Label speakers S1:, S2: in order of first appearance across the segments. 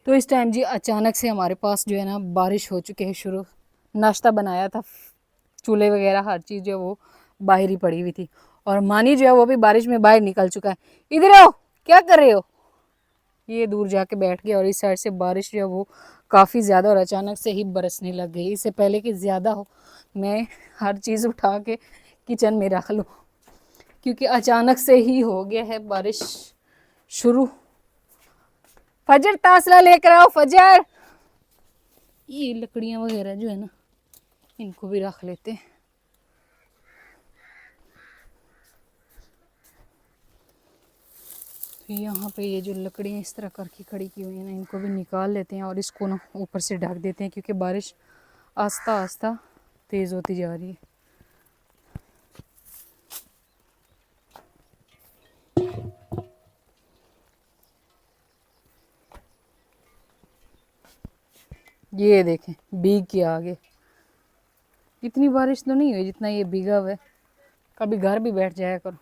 S1: तो इस टाइम जी अचानक से हमारे पास जो है ना बारिश हो चुकी है शुरू। नाश्ता बनाया था, चूल्हे वगैरह हर चीज़ जो है वो बाहर ही पड़ी हुई थी, और मानी जो है वो भी बारिश में बाहर निकल चुका है। इधर आओ, क्या कर रहे हो? ये दूर जाके बैठ गया, और इस साइड से बारिश जो है वो काफ़ी ज़्यादा और अचानक से ही बरसने लग गई। इससे पहले कि ज़्यादा हो मैं हर चीज़ उठा के किचन में रख लूँ, क्योंकि अचानक से ही हो गया है बारिश शुरू। फजर तासला लेकर आओ फजर। ये लकड़ियाँ वगैरह जो है ना इनको भी रख लेते हैं। तो यहाँ पे ये जो लकड़ियाँ इस तरह करके खड़ी की हुई है ना, इनको भी निकाल लेते हैं और इसको ना ऊपर से ढक देते हैं, क्योंकि बारिश आस्ता आस्ता तेज़ होती जा रही है। ये देखें भीग के आगे, इतनी बारिश तो नहीं हुई जितना ये भीगा हुआ है। कभी घर भी बैठ जाया करो,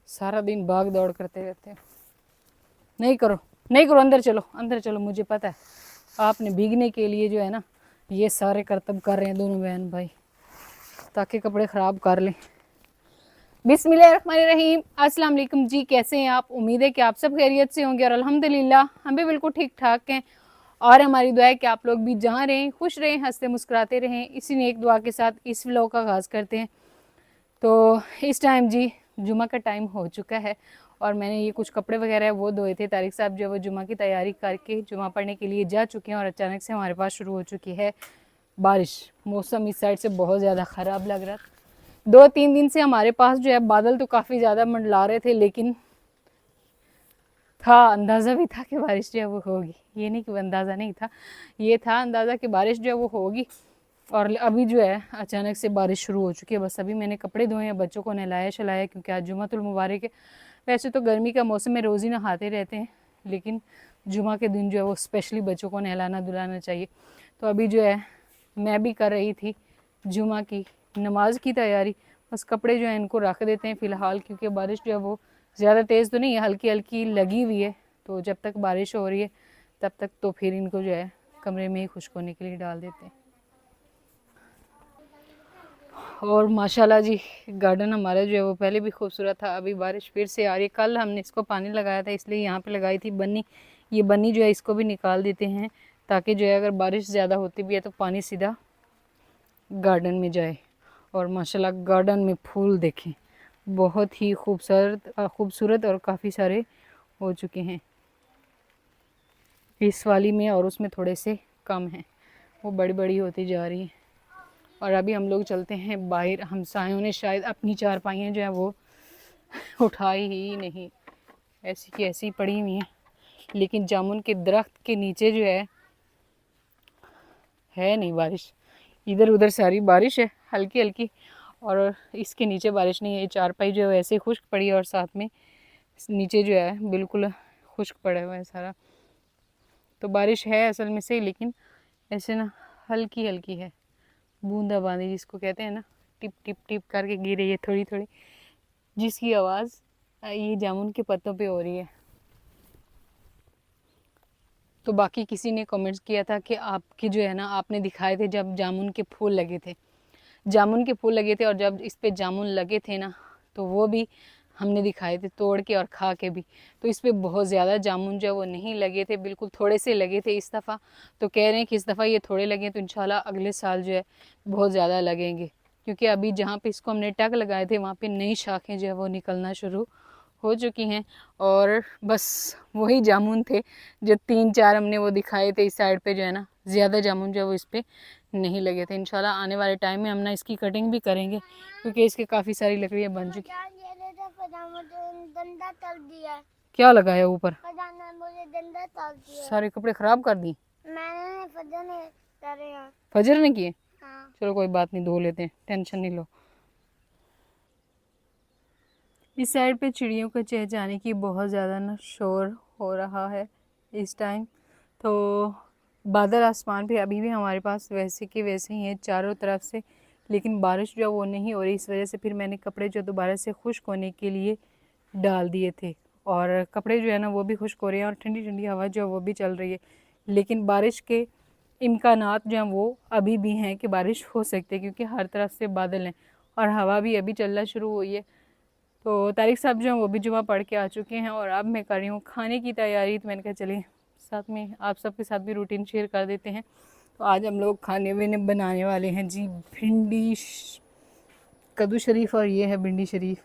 S1: सारा दिन भाग दौड़ करते रहते हो। नहीं करो नहीं करो, अंदर चलो अंदर चलो। मुझे पता है आपने भीगने के लिए जो है ना ये सारे करतब कर रहे हैं दोनों बहन भाई, ताकि कपड़े ख़राब कर लें। बिस्मिल्लाहिर्रहमानिर्रहीम। अस्सलाम वालेकुम जी, कैसे हैं आप? उम्मीद है कि आप सब खैरियत से होंगे, और अल्हम्दुलिल्लाह हम भी बिल्कुल ठीक ठाक हैं। और हमारी दुआ है कि आप लोग भी जहाँ रहें खुश रहें, हंसते मुस्कुराते रहें। इसी नेक दुआ के साथ इस व्लॉग का आगाज़ करते हैं। तो इस टाइम जी जुमा का टाइम हो चुका है, और मैंने ये कुछ कपड़े वगैरह वो धोए थे। तारिक साहब जो है वो जुमा की तैयारी करके जुमा पढ़ने के लिए जा चुके हैं, और अचानक से हमारे पास शुरू हो चुकी है बारिश। मौसम इस साइड से बहुत ज़्यादा ख़राब लग रहा था। 2-3 दिन से हमारे पास जो है बादल तो काफ़ी ज़्यादा मंडला रहे थे, लेकिन था अंदाज़ा भी था कि बारिश जो है वो होगी। ये नहीं कि अंदाज़ा नहीं था, ये था अंदाज़ा कि बारिश जो है वो होगी। और अभी जो है अचानक से बारिश शुरू हो चुकी है। बस अभी मैंने कपड़े धोए हैं, बच्चों को नहलाया शलाया, क्योंकि आज जुमातुल मुबारक है। वैसे तो गर्मी का मौसम में रोज़ ही नहाते रहते हैं, लेकिन जुमा के दिन जो है वो स्पेशली बच्चों को नहलाना धुलाना चाहिए। तो अभी जो है मैं भी कर रही थी जुमा की नमाज की तैयारी। बस कपड़े जो है इनको रख देते हैं फ़िलहाल, क्योंकि बारिश जो है वो ज़्यादा तेज़ तो नहीं है, हल्की हल्की लगी हुई है। तो जब तक बारिश हो रही है तब तक तो फिर इनको जो है कमरे में ही खुश्क होने के लिए डाल देते हैं। और माशाल्लाह जी गार्डन हमारा जो है वो पहले भी खूबसूरत था, अभी बारिश फिर से आ रही है। कल हमने इसको पानी लगाया था, इसलिए यहाँ पे लगाई थी बन्नी। ये बन्नी जो है इसको भी निकाल देते हैं, ताकि जो है अगर बारिश ज़्यादा होती भी है तो पानी सीधा गार्डन में जाए। और माशाल्लाह गार्डन में फूल देखें, बहुत ही खूबसूरत और काफ़ी सारे हो चुके हैं इस वाली में, और उसमें थोड़े से कम हैं, वो बड़ी बड़ी होती जा रही हैं। और अभी हम लोग चलते हैं बाहर। हमसायों ने शायद अपनी चारपाइयाँ जो है वो उठाई ही नहीं, ऐसी की ऐसी पड़ी हुई हैं। लेकिन जामुन के दरख्त के नीचे जो है नहीं बारिश, इधर उधर सारी बारिश है हल्की हल्की, और इसके नीचे बारिश नहीं है। ये चारपाई जो है ऐसे खुश्क पड़ी है, और साथ में नीचे जो है बिल्कुल खुश्क पड़ा हुआ है सारा। तो बारिश है असल में से, लेकिन ऐसे ना हल्की हल्की है, बूंदाबांदी जिसको कहते हैं ना, टिप टिप टिप करके गिर रही है थोड़ी थोड़ी, जिसकी आवाज़ ये जामुन के पत्तों पे हो रही है। तो बाकी किसी ने कमेंट्स किया था कि आपके जो है ना आपने दिखाए थे जब जामुन के फूल लगे थे, जामुन के फूल लगे थे, और जब इस पे जामुन लगे थे ना तो वो भी हमने दिखाए थे तोड़ के और खा के भी। तो इस पे बहुत ज़्यादा जामुन जो है वो नहीं लगे थे, बिल्कुल थोड़े से लगे थे इस दफ़ा। तो कह रहे हैं कि इस दफ़ा ये थोड़े लगे तो इंशाल्लाह अगले साल जो है बहुत ज़्यादा लगेंगे, क्योंकि अभी जहाँ पे इसको हमने टग लगाए थे वहाँ पे नई शाखें जो है वो निकलना शुरू हो चुकी हैं। और बस वही जामुन थे जो 3-4 हमने वो दिखाए थे इस साइड पे, जो है ना ज़्यादा जामुन जो है वो इस पर नहीं लगे थे। इंशाल्लाह आने वाले टाइम में हम ना इसकी कटिंग भी करेंगे, क्योंकि इसके काफ़ी सारी लकड़ियाँ बन चुकी। क्या लगाया ऊपर? सारे कपड़े ख़राब कर दी फजर ने किए। हाँ। चलो कोई बात नहीं, धो लेते हैं, टेंशन नहीं लो। इस साइड पे चिड़ियों के चहचहाने की बहुत ज़्यादा ना शोर हो रहा है इस टाइम। तो बादल आसमान पे अभी भी हमारे पास वैसे के वैसे ही हैं चारों तरफ से, लेकिन बारिश जो वो नहीं हो रही। इस वजह से फिर मैंने कपड़े जो दोबारा से खुश्क होने के लिए डाल दिए थे, और कपड़े जो है ना वो भी खुश्क हो रहे हैं और ठंडी ठंडी हवा जो है वो भी चल रही है। लेकिन बारिश के इम्कानात जो हैं वो अभी भी हैं कि बारिश हो सकती है, क्योंकि हर तरफ से बादल हैं और हवा भी अभी चलना शुरू हुई है। तो तारिक साहब जो हैं वो भी जुमा पढ़ के आ चुके हैं और अब मैं कर रही हूँ खाने की तैयारी। तो मैंने कहा चलिए साथ में आप सबके साथ भी रूटीन शेयर कर देते हैं। तो आज हम लोग खाने में बनाने वाले हैं जी भिंडी कद्दू शरीफ, और ये है भिंडी शरीफ।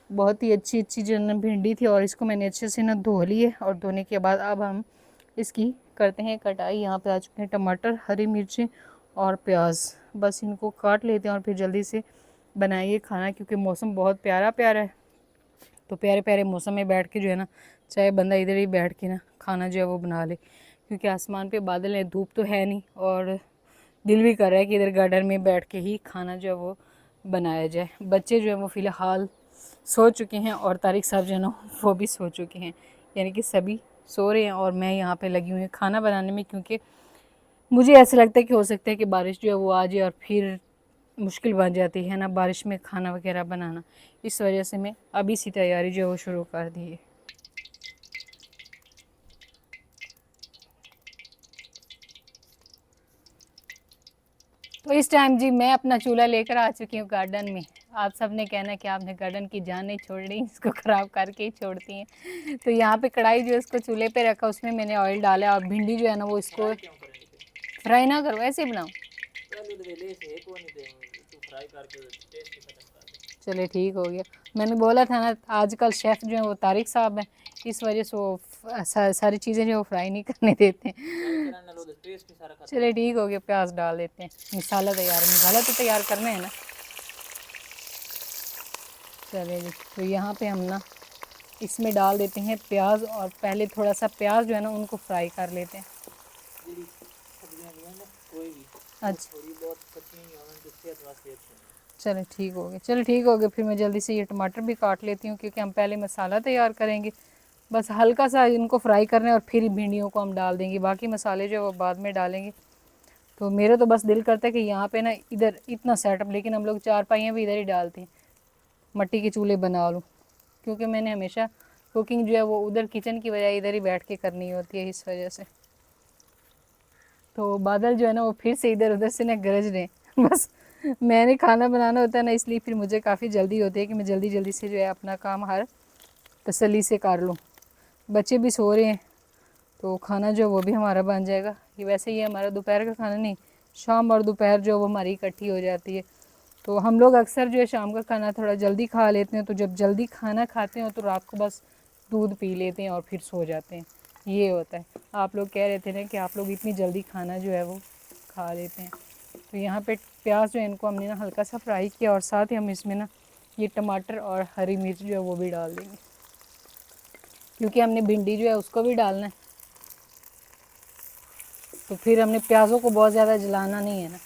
S1: बहुत ही अच्छी अच्छी जो ना भिंडी थी और इसको मैंने अच्छे से ना धो ली है और धोने के बाद अब हम इसकी करते हैं कटाई। यहाँ पे आ चुके हैं टमाटर, हरी मिर्ची और प्याज। बस इनको काट लेते हैं और फिर जल्दी से बनाइए खाना, क्योंकि मौसम बहुत प्यारा प्यारा है। तो प्यारे प्यारे मौसम में बैठ के जो है ना, चाहे बंदा इधर ही बैठ के ना खाना जो है वो बना ले, क्योंकि आसमान पे बादल है, धूप तो है नहीं और दिल भी कर रहा है कि इधर गार्डन में बैठ के ही खाना जो है वो बनाया जाए। बच्चे जो है वो फ़िलहाल सो चुके हैं और तारिक साहब जो है ना वो भी सो चुके हैं, यानी कि सभी सो रहे हैं और मैं यहाँ पे लगी हुई हूँ खाना बनाने में, क्योंकि मुझे ऐसा लगता है कि हो सकता है कि बारिश जो है वो आ जाए और फिर मुश्किल बन जाती है ना बारिश में खाना वगैरह बनाना। इस वजह से मैं अभी सी तैयारी जो है वो शुरू कर दी है। तो इस टाइम जी मैं अपना चूल्हा लेकर आ चुकी हूँ गार्डन में। आप सब ने कहना कि आपने गार्डन की जान नहीं छोड़ रही, इसको ख़राब करके ही छोड़ती हैं। तो यहाँ पे कढ़ाई जो है उसको चूल्हे पे रखा, उसमें मैंने ऑयल डाला और भिंडी जो है ना वो इसको फ्राई ना करो, ऐसे ही बनाओ। चले ठीक हो गया। मैंने बोला था ना आजकल शेफ़ जो है वो तारिक साहब हैं, इस वजह से वो सारी चीज़ें जो है वो फ्राई नहीं करने देते हैं। चले ठीक हो गया, प्याज डाल देते हैं। मसाला तैयार है, मसाला तो तैयार करना है ना। चले जी, तो यहाँ पे हम ना इसमें डाल देते हैं प्याज और पहले थोड़ा सा प्याज जो है ना उनको फ्राई कर लेते हैं। अच्छा चलो ठीक हो गया, चलो ठीक हो गया। फिर मैं जल्दी से ये टमाटर भी काट लेती हूँ, क्योंकि हम पहले मसाला तैयार करेंगे। बस हल्का सा इनको फ्राई करना है और फिर भिंडियों को हम डाल देंगे, बाकी मसाले जो है वो बाद में डालेंगे। तो मेरा तो बस दिल करता है कि यहाँ पे ना इधर इतना सेटअप, लेकिन हम लोग चारपाइयाँ भी इधर ही डालते हैं, मट्टी के चूल्हे बना लूँ, क्योंकि मैंने हमेशा कुकिंग जो है वो उधर किचन की बजाय इधर ही बैठ के करनी होती है, इस वजह से। तो बादल जो है ना वो फिर से इधर उधर से ना गरज रहे हैं। बस मैंने खाना बनाना होता है ना, इसलिए फिर मुझे काफ़ी जल्दी होती है कि मैं जल्दी जल्दी से जो है अपना काम हर तसल्ली से कर लूँ। बच्चे भी सो रहे हैं तो खाना जो वो भी हमारा बन जाएगा। ये वैसे ही हमारा दोपहर का खाना नहीं, शाम और दोपहर जो वो हमारी इकट्ठी हो जाती है। तो हम लोग अक्सर जो है शाम का खाना थोड़ा जल्दी खा लेते हैं, तो जब जल्दी खाना खाते हैं तो रात को बस दूध पी लेते हैं और फिर सो जाते हैं, ये होता है। आप लोग कह रहे थे ना कि आप लोग इतनी जल्दी खाना जो है वो खा लेते हैं। तो यहाँ पे प्याज जो है इनको हमने ना हल्का सा फ्राई किया और साथ ही हम इसमें ना ये टमाटर और हरी मिर्च जो है वो भी डाल देंगे, क्योंकि हमने भिंडी जो है उसको भी डालना है। तो फिर हमने प्याज़ों को बहुत ज़्यादा जलाना नहीं है ना,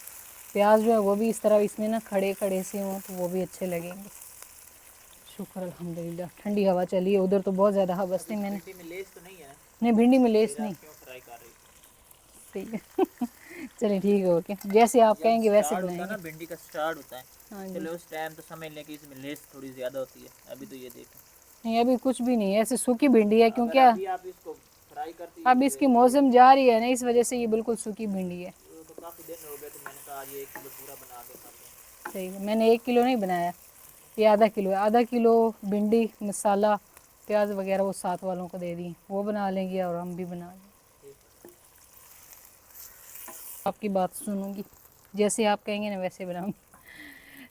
S1: प्याज जो है वो भी इस तरह इसमें ना खड़े खड़े से हों तो वो भी अच्छे लगेंगे। शुक्र अल्हम्दुलिल्लाह ठंडी हवा चली है, उधर तो बहुत ज़्यादा हवा थी। मैंने नहीं भिंडी में लेस नहीं, सही है। चलिए ठीक है, ओके, जैसे आप कहेंगे वैसे बनाएंगे ना।
S2: भिंडी का स्टार्ट होता है,
S1: हाँ जी।
S2: चलो उस टाइम तो समझ लें कि इसमें लेस थोड़ी ज़्यादा होती है। अभी तो ये देखें,
S1: नहीं अभी कुछ भी नहीं है, ऐसे सूखी भिंडी है, क्योंकि
S2: अभी आप इसको फ्राई करती
S1: अब इसकी मौसम जा रही है ना, इस वजह से ये बिल्कुल सूखी भिंडी है।
S2: तो काफ़ी दिन हो गए, तो मैंने कहा आज 1 किलो पूरा बना के खाते हैं।
S1: सही है, मैंने 1 किलो नहीं बनाया, ये आधा किलो है। आधा किलो भिंडी, मसाला, प्याज वगैरह वो साथ वालों को दे दी, वो बना लेंगे और हम भी बना लेंगे। आपकी बात सुनूंगी, जैसे आप कहेंगे ना वैसे बनाऊंगी।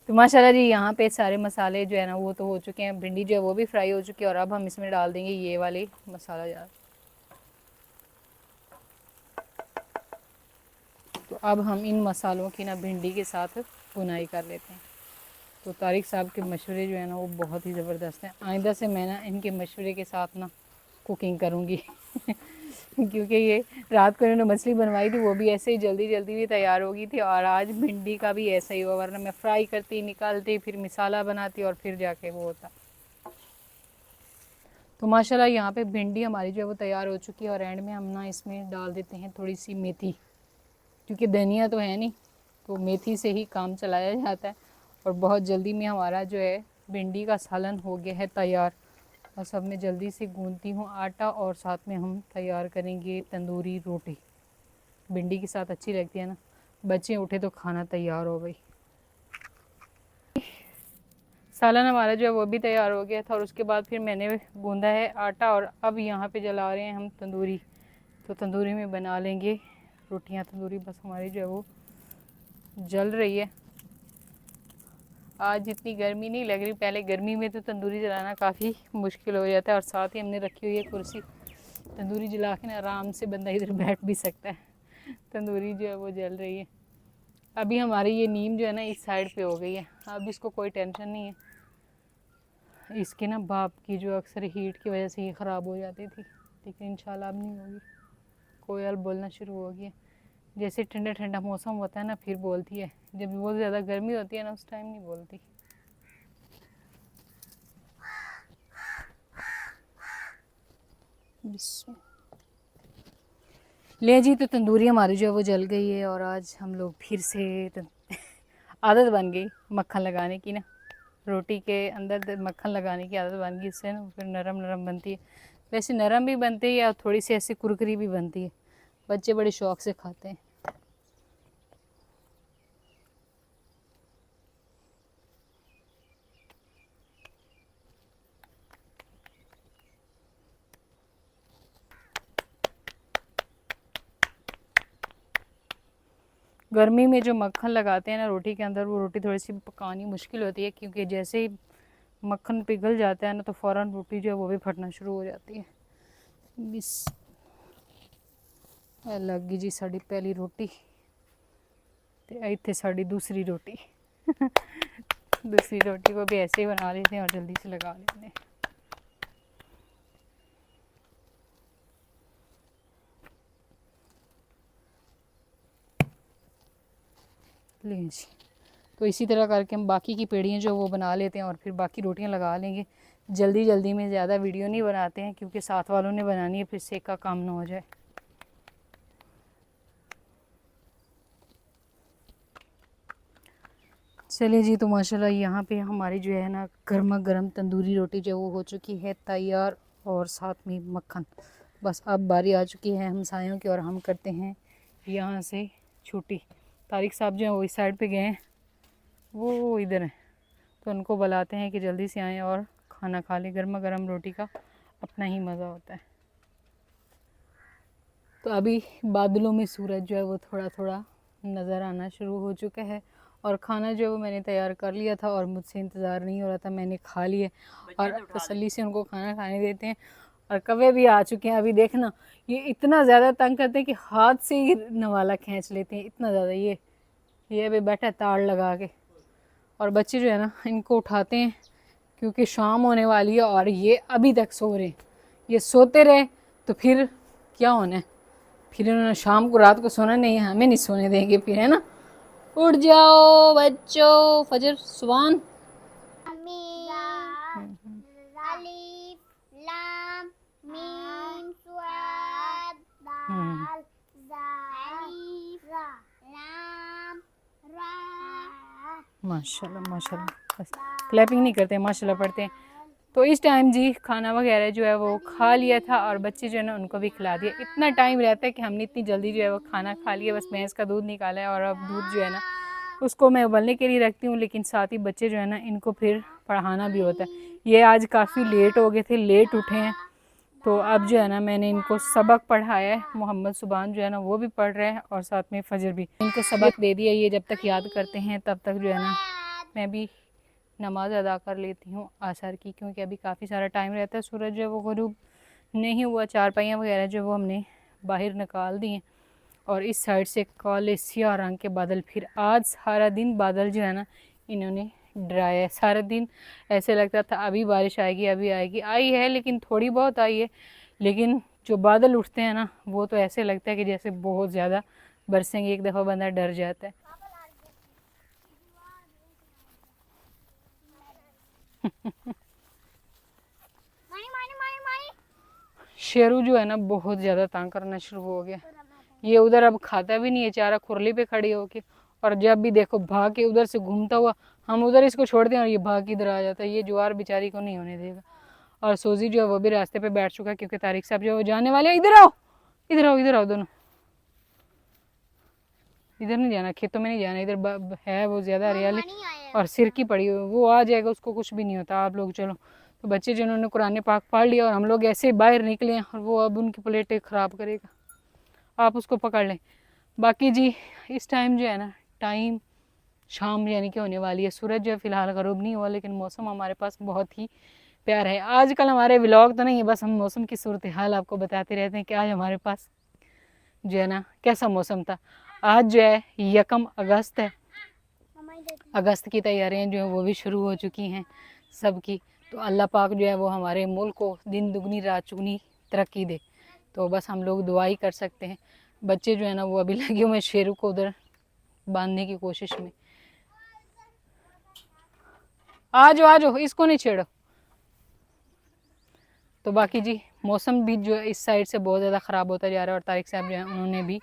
S1: तो माशाल्लाह जी यहाँ पे सारे मसाले जो है ना वो तो हो चुके हैं, भिंडी जो है वो भी फ्राई हो चुकी है और अब हम इसमें डाल देंगे ये वाले मसाला जार। तो अब हम इन मसालों की ना भिंडी के साथ भुनाई कर लेते हैं। तो तारिक साहब के मशवरे जो है ना वो बहुत ही ज़बरदस्त हैं। आइंदा से मैं ना इनके मशवरे के साथ ना कुकिंग करूँगी। क्योंकि ये रात को इन्होंने मछली बनवाई थी, वो भी ऐसे ही जल्दी जल्दी भी तैयार हो गई थी, और आज भिंडी का भी ऐसा ही हुआ, वरना मैं फ्राई करती, निकालती, फिर मसाला बनाती और फिर जाके वो होता। तो माशाल्लाह यहाँ पे भिंडी हमारी जो है वो तैयार हो चुकी है और एंड में हम ना इसमें डाल देते हैं थोड़ी सी मेथी, क्योंकि धनिया तो है नहीं, तो मेथी से ही काम चलाया जाता है। और बहुत जल्दी में हमारा जो है भिंडी का सालन हो गया है तैयार। और सब में जल्दी से गूंदती हूँ आटा और साथ में हम तैयार करेंगे तंदूरी रोटी। भिंडी के साथ अच्छी लगती है ना। बच्चे उठे तो खाना तैयार हो गई। सालन हमारा जो है वो भी तैयार हो गया था और उसके बाद फिर मैंने गूंदा है आटा और अब यहाँ पे जला रहे हैं हम तंदूरी। तो तंदूरी में बना लेंगे रोटियाँ तंदूरी। बस हमारी जो है वो जल रही है। आज इतनी गर्मी नहीं लग रही। पहले गर्मी में तो तंदूरी जलाना काफ़ी मुश्किल हो जाता है। और साथ ही हमने रखी हुई है कुर्सी, तंदूरी जला के ना आराम से बंदा इधर बैठ भी सकता है। तंदूरी जो है वो जल रही है। अभी हमारी ये नीम जो है ना इस साइड पे हो गई है। अब इसको कोई टेंशन नहीं है। इसके ना भाप की जो अक्सर हीट की वजह से ये ख़राब हो जाती थी, लेकिन इंशाल्लाह अब नहीं होगी। कोयल बोलना शुरू हो गई है। जैसे ठंडा ठंडा मौसम होता है ना फिर बोलती है, जब बहुत ज़्यादा गर्मी होती है ना उस टाइम नहीं बोलती। ले जी, तो तंदूरी हमारी जो है वो जल गई है और आज हम लोग फिर से आदत बन गई मक्खन लगाने की ना। रोटी के अंदर मक्खन लगाने की आदत बन गई। इससे ना फिर नरम नरम बनती है। वैसे नरम भी बनती है और थोड़ी सी ऐसी कुरकुरी भी बनती है। बच्चे बड़े शौक से खाते हैं। गर्मी में जो मक्खन लगाते हैं ना रोटी के अंदर, वो रोटी थोड़ी सी पकानी मुश्किल होती है, क्योंकि जैसे ही मक्खन पिघल जाता है ना तो फ़ौरन रोटी जो है वो भी फटना शुरू हो जाती है। बिस लग गई जी साड़ी पहली रोटी ते इतने साड़ी दूसरी रोटी। दूसरी रोटी को भी ऐसे ही बना लेते हैं और जल्दी से लगा लेते हैं। लें जी, तो इसी तरह करके हम बाकी की पेड़ियाँ जो वो बना लेते हैं और फिर बाकी रोटियाँ लगा लेंगे। जल्दी जल्दी में ज़्यादा वीडियो नहीं बनाते हैं, क्योंकि साथ वालों ने बनानी है, फिर सेक का काम ना हो जाए। चलिए जी, तो माशाल्लाह यहाँ पे हमारी जो है ना गर्मा गर्म तंदूरी रोटी जो वो हो चुकी है तैयार, और साथ में मक्खन। बस अब बारी आ चुकी है हमसायों की और हम करते हैं यहाँ से छुट्टी। तारिक साहब जो है वो इस साइड पे गए हैं, वो इधर हैं, तो उनको बुलाते हैं कि जल्दी से आएँ और खाना खा लें। गर्मा गर्म रोटी का अपना ही मज़ा होता है। तो अभी बादलों में सूरज जो है वो थोड़ा थोड़ा नज़र आना शुरू हो चुका है और खाना जो है वो मैंने तैयार कर लिया था और मुझसे इंतज़ार नहीं हो रहा था, मैंने खा लिया और तसल्ली से उनको खाना खाने देते हैं। और कौवे भी आ चुके हैं। अभी देखना, ये इतना ज़्यादा तंग करते हैं कि हाथ से ही नवाला खींच लेते हैं, इतना ज़्यादा। ये अभी बैठा है ताड़ लगा के, और बच्चे जो है ना इनको उठाते हैं क्योंकि शाम होने वाली है और ये अभी तक सो रहे हैं। ये सोते रहे तो फिर क्या होना है, फिर इन्होंने शाम को रात को सोना नहीं है, हमें नहीं सोने देंगे फिर, है ना। उठ जाओ बच्चों, फजर सुबान। माशाल्लाह माशाल्लाह, बस क्लैपिंग नहीं करते, माशाल्लाह पढ़ते हैं। तो इस टाइम जी खाना वगैरह जो है वो खा लिया था और बच्चे जो है ना उनको भी खिला दिया। इतना टाइम रहता है कि हमने इतनी जल्दी जो है वो खाना खा लिया। बस भैंस का दूध निकाला है और अब दूध जो है ना उसको मैं उबलने के लिए रखती हूँ, लेकिन साथ ही बच्चे जो है ना इनको फिर पढ़ाना भी होता है। ये आज काफ़ी लेट हो गए थे, लेट उठे हैं, तो अब जो है ना मैंने इनको सबक पढ़ाया है। मोहम्मद सुबान जो है ना वो भी पढ़ रहे हैं और साथ में फजर भी, इनको सबक दे दिया। ये जब तक याद करते हैं तब तक जो है ना मैं भी नमाज़ अदा कर लेती हूँ असर की, क्योंकि अभी काफ़ी सारा टाइम रहता है। सूरज जो है वो ग़ुरूब नहीं हुआ, चारपाइयाँ वगैरह जो वो हमने बाहर निकाल दी हैं और इस साइड से काले स्याह रंग के बादल। फिर आज सारा दिन बादल जो है ना इन्होंने डराया है। सारा दिन ऐसे लगता था अभी बारिश आएगी अभी आएगी, आई है लेकिन थोड़ी बहुत आई है, लेकिन जो बादल उठते हैं ना वो तो ऐसे लगता है कि जैसे बहुत ज़्यादा बरसेंगे। एक दफ़ा बंदा डर जाता है। शेरू जो है ना बहुत ज़्यादा तंग करना शुरू हो गया। ये उधर अब खाता भी नहीं है चारा, खुरली पे खड़ी होके, और जब भी देखो भाग के उधर से घूमता हुआ, हम उधर इसको छोड़ते हैं और ये भाग के इधर आ जाता है। ये ज्वार बेचारी को नहीं होने देगा। और सोजी जो है वो भी रास्ते पे बैठ चुका है क्योंकि तारिक साहब जो है वो जाने वाले हैं। इधर आओ, इधर आओ, इधर आओ दोनों। इधर नहीं जाना, खेतों में नहीं जाना, इधर है वो ज़्यादा हरियाली और सिर की पड़ी हुई, वो आ जाएगा, उसको कुछ भी नहीं होता। आप लोग चलो, तो बच्चे जिन्होंने कुरान पाक पढ़ लिया और हम लोग ऐसे बाहर निकले हैं और वो अब उनकी प्लेटें ख़राब करेगा, आप उसको पकड़ लें। बाकी जी इस टाइम जो है ना, टाइम शाम यानी कि होने वाली है, सूरज जो है फ़िलहाल ग़रूब नहीं हुआ, लेकिन मौसम हमारे पास बहुत ही प्यारा है। आजकल हमारे व्लॉग तो नहीं है, बस हम मौसम की सूरत हाल आपको बताते रहते हैं कि आज हमारे पास जो है ना कैसा मौसम था। आज जो है 1 अगस्त है, अगस्त की तैयारियां जो है वो भी शुरू हो चुकी हैं सबकी। तो अल्लाह पाक जो है वो हमारे मुल्क को दिन दुगनी रात चुगनी तरक्की दे, तो बस हम लोग दुआ ही कर सकते हैं। बच्चे जो है ना वो अभी लगे हुए शेरू को उधर बांधने की कोशिश में। आ जाओ, इसको नहीं छेड़ो। तो बाकी जी मौसम भी जो है इस साइड से बहुत ज़्यादा ख़राब होता जा रहा है और तारिक साहब जो है उन्होंने भी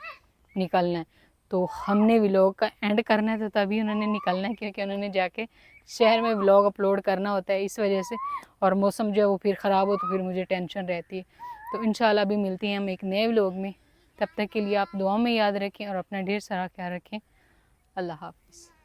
S1: निकलना है, तो हमने व्लॉग का एंड करना है, तो तभी उन्होंने निकलना है क्योंकि उन्होंने जाके शहर में व्लॉग अपलोड करना होता है इस वजह से। और मौसम जो है वो फिर ख़राब हो तो फिर मुझे टेंशन रहती है। तो इंशाल्लाह भी मिलती हैं हम एक नए व्लॉग में, तब तक के लिए आप दुआ में याद रखें और अपना ढेर सारा ख्याल रखें। अल्लाह हाफ़िज़।